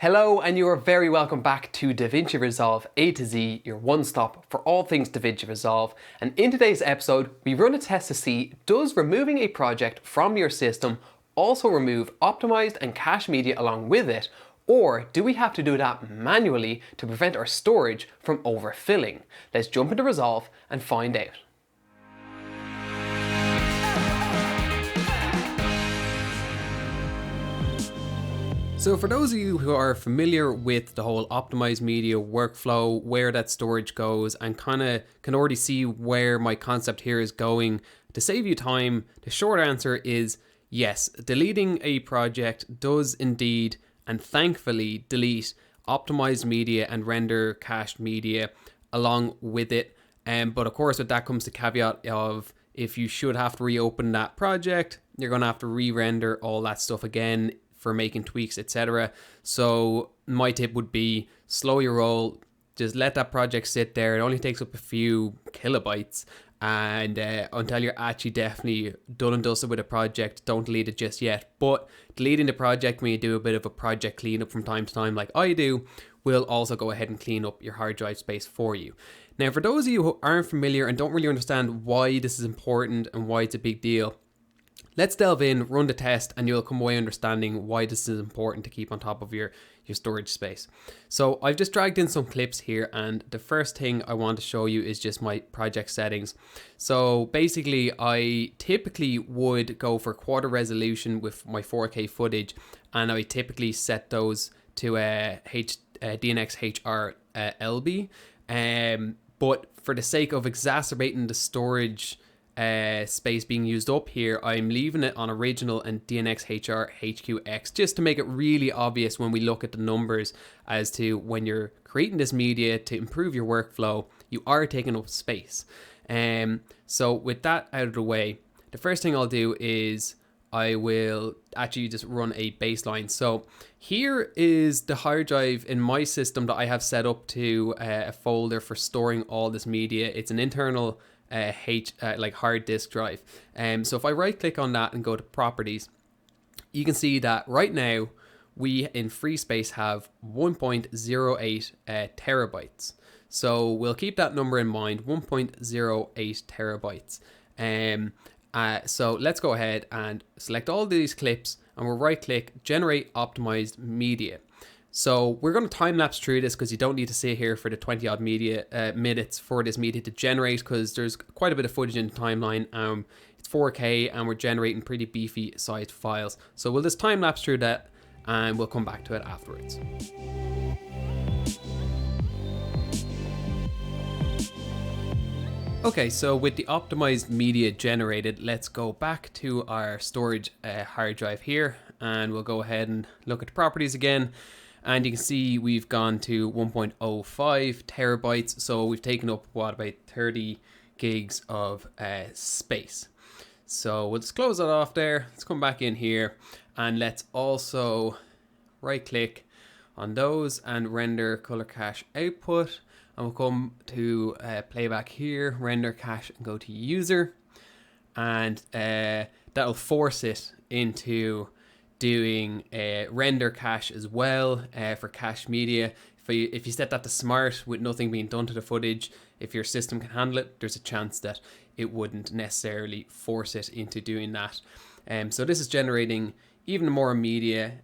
Hello, and you are very welcome back to Davinci Resolve A to Z, your one-stop for all things Davinci Resolve. And in today's episode, we run a test to see, does removing a project from your system also remove optimized and cached media along with it, or do we have to do that manually to prevent our storage from overfilling? Let's jump into Resolve and find out. So for those of you who are familiar with the whole optimized media workflow, where that storage goes, and kind of can already see where my concept here is going, to save you time, the short answer is yes, deleting a project does indeed, and thankfully, delete optimized media and render cached media along with it. But of course, with that comes the caveat of if you should have to reopen that project, you're going to have to re-render all that stuff again for making tweaks, etc. So my tip would be slow your roll, just let that project sit there. It only takes up a few kilobytes, and until you're actually definitely done and dusted with a project, don't delete it just yet. But deleting the project when you do a bit of a project cleanup from time to time, like I do, will also go ahead and clean up your hard drive space for you. Now, for those of you who aren't familiar and don't really understand why this is important and why it's a big deal, let's delve in, run the test, and you'll come away understanding why this is important to keep on top of your storage space. So I've just dragged in some clips here, and the first thing I want to show you is just my project settings. So basically, I typically would go for quarter resolution with my 4K footage, and I typically set those to DNxHR LB. But for the sake of exacerbating the storage space being used up here, I'm leaving it on original and DNxHR HQX, just to make it really obvious when we look at the numbers as to when you're creating this media to improve your workflow, you are taking up space. So with that out of the way, the first thing I'll do is I will actually just run a baseline. So here is the hard drive in my system that I have set up to a folder for storing all this media. It's an internal like hard disk drive. So if I right click on that and go to properties, you can see that right now we in free space have 1.08 terabytes. So we'll keep that number in mind, 1.08 terabytes. So let's go ahead and select all these clips, and we'll right click, generate optimized media. So we're going to time lapse through this because you don't need to sit here for the 20 odd minutes for this media to generate, because there's quite a bit of footage in the timeline. It's 4K and we're generating pretty beefy sized files. So we'll just time lapse through that and we'll come back to it afterwards. Okay, so with the optimized media generated, let's go back to our storage hard drive here, and we'll go ahead and look at the properties again. And you can see we've gone to 1.05 terabytes. So we've taken up about 30 gigs of space. So we'll just close that off there. Let's come back in here and let's also right click on those and render color cache output. And we'll come to playback here, render cache, and go to user. And that'll force it into doing render cache as well for cache media. If you set that to smart with nothing being done to the footage, if your system can handle it, there's a chance that it wouldn't necessarily force it into doing that. So this is generating even more media.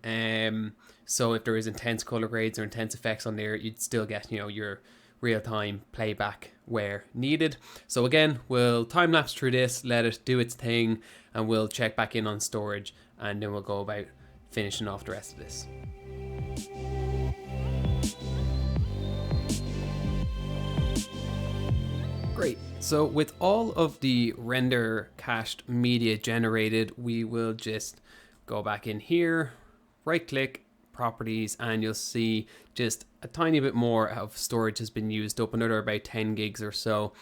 So if there is intense color grades or intense effects on there, you'd still get your real-time playback where needed. So again, we'll time lapse through this, let it do its thing, and we'll check back in on storage, and then we'll go about finishing off the rest of this. Great. So with all of the render cached media generated, we will just go back in here, right click, properties, and you'll see just a tiny bit more of storage has been used up, another about 10 gigs or so.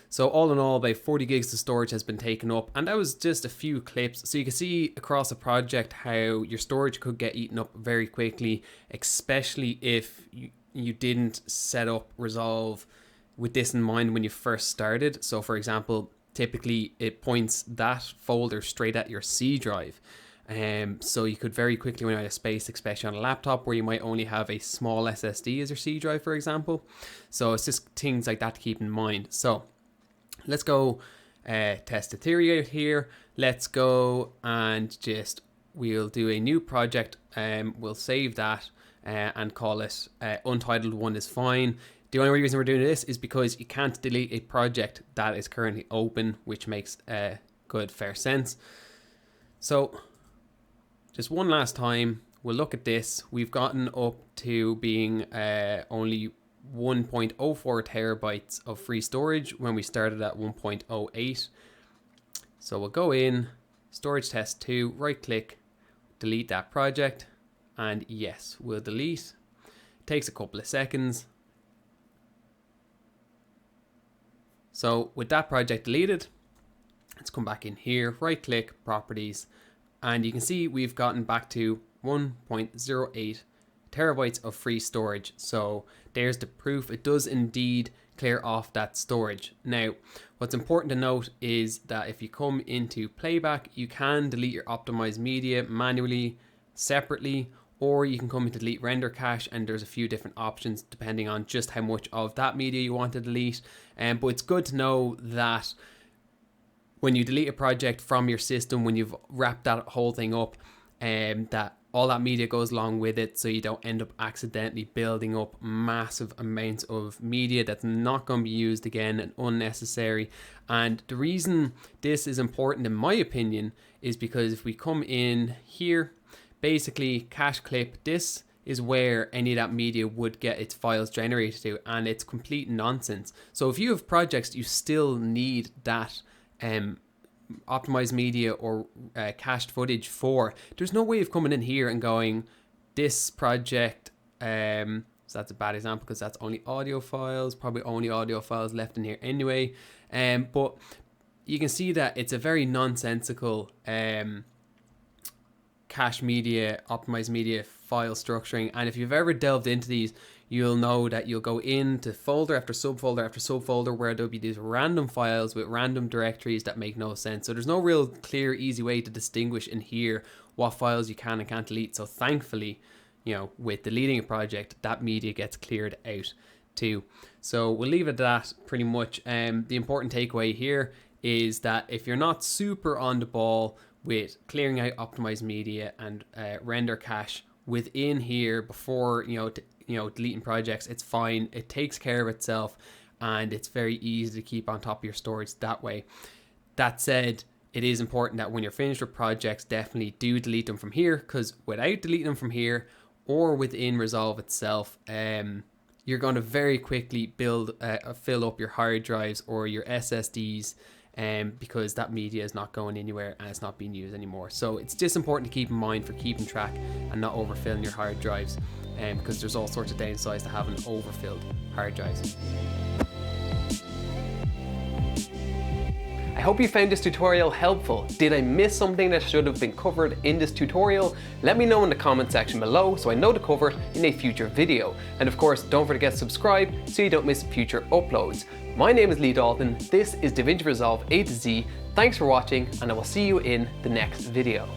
So all in all, about 40 gigs of storage has been taken up, and that was just a few clips. So you can see across a project how your storage could get eaten up very quickly, especially if you didn't set up Resolve with this in mind when you first started. So for example, typically it points that folder straight at your C drive. So you could very quickly run out of space, especially on a laptop where you might only have a small SSD as your C drive, for example. So it's just things like that to keep in mind. So let's go test the theory out here. Let's go and we'll do a new project. We'll save that and call it untitled one is fine. The only reason we're doing this is because you can't delete a project that is currently open, which makes good, fair sense. So just one last time, we'll look at this. We've gotten up to being only 1.04 terabytes of free storage when we started at 1.08. So we'll go in, storage test 2, right click, delete that project, and yes, we'll delete. Takes a couple of seconds. So with that project deleted, let's come back in here, right click, properties, and you can see we've gotten back to 1.08 terabytes of free storage. So there's the proof. It does indeed clear off that storage. Now, what's important to note is that if you come into playback, you can delete your optimized media manually, separately, or you can come into delete render cache, and there's a few different options depending on just how much of that media you want to delete. But it's good to know that when you delete a project from your system, when you've wrapped that whole thing up, that all that media goes along with it, so you don't end up accidentally building up massive amounts of media that's not going to be used again and unnecessary. And the reason this is important, in my opinion, is because if we come in here, basically cache clip, this is where any of that media would get its files generated to, and it's complete nonsense. So if you have projects you still need that optimized media or cached footage for, there's no way of coming in here and going, this project, so that's a bad example because that's only audio files, probably only audio files left in here anyway, but you can see that it's a very nonsensical cache media, optimized media file structuring. And if you've ever delved into these, you'll know that you'll go into folder after subfolder after subfolder where there'll be these random files with random directories that make no sense. So there's no real clear, easy way to distinguish in here what files you can and can't delete. So thankfully, you know, with deleting a project, that media gets cleared out too. So we'll leave it at that pretty much. The important takeaway here is that if you're not super on the ball with clearing out optimized media and render cache within here before deleting projects, it's fine. It takes care of itself, and it's very easy to keep on top of your storage that way. That said, it is important that when you're finished with projects, definitely do delete them from here, because without deleting them from here or within Resolve itself, you're going to very quickly fill up your hard drives or your SSDs, because that media is not going anywhere and it's not being used anymore. So it's just important to keep in mind for keeping track and not overfilling your hard drives, because there's all sorts of downsides to having overfilled hard drives. I hope you found this tutorial helpful. Did I miss something that should have been covered in this tutorial? Let me know in the comment section below so I know to cover it in a future video. And of course, don't forget to subscribe so you don't miss future uploads. My name is Lee Dalton, this is Davinci Resolve A to Z. Thanks for watching, and I will see you in the next video.